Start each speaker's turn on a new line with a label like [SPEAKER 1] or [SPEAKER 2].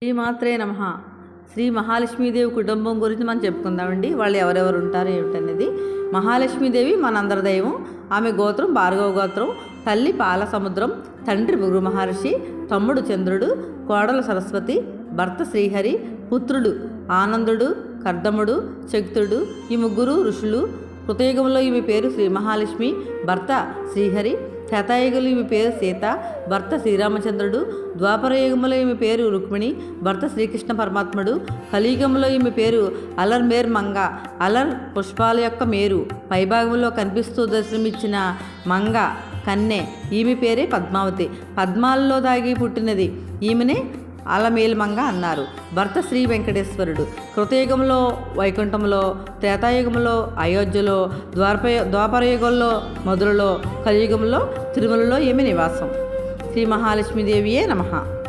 [SPEAKER 1] శ్రీమాత్రే నమః. శ్రీ మహాలక్ష్మీదేవి కుటుంబం గురించి మనం చెప్పుకుందామండి. వాళ్ళు ఎవరెవరు ఉంటారు ఏమిటనేది. మహాలక్ష్మీదేవి మనందరి దైవం. ఆమె గోత్రం భార్గవ గోత్రం. తల్లి పాలసముద్రం, తండ్రి భృగు మహర్షి, తమ్ముడు చంద్రుడు, కోడలు సరస్వతి, భర్త శ్రీహరి, పుత్రుడు ఆనందుడు, కర్దముడు, శక్తుడు. ఈ ముగ్గురు ఋషులు. కృతయుగంలో ఈమె పేరు శ్రీ మహాలక్ష్మి, భర్త శ్రీహరి. త్రేతాయుగంలో ఈమె పేరు సీత, భర్త శ్రీరామచంద్రుడు. ద్వాపరయుగంలో ఈమె పేరు రుక్మిణి, భర్త శ్రీకృష్ణ పరమాత్ముడు. కలియుగంలో ఈమె పేరు అలర్ మేర్ మంగ. అలర్ పుష్పాల యొక్క మేరు, పైభాగంలో కనిపిస్తూ దర్శనమిచ్చిన మంగ కన్నె. ఈమె పేరే పద్మావతి. పద్మాలలో దాగి పుట్టినది ఈమెనే అలమేలుమంగ అన్నారు. భర్త శ్రీ వెంకటేశ్వరుడు. కృతయుగంలో వైకుంఠంలో, త్రేతాయుగంలో అయోధ్యలో, ద్వాపరయుగంలో మధురలో, కలియుగంలో తిరుమలలో ఈమె నివాసం. శ్రీ మహాలక్ష్మీదేవియే నమః.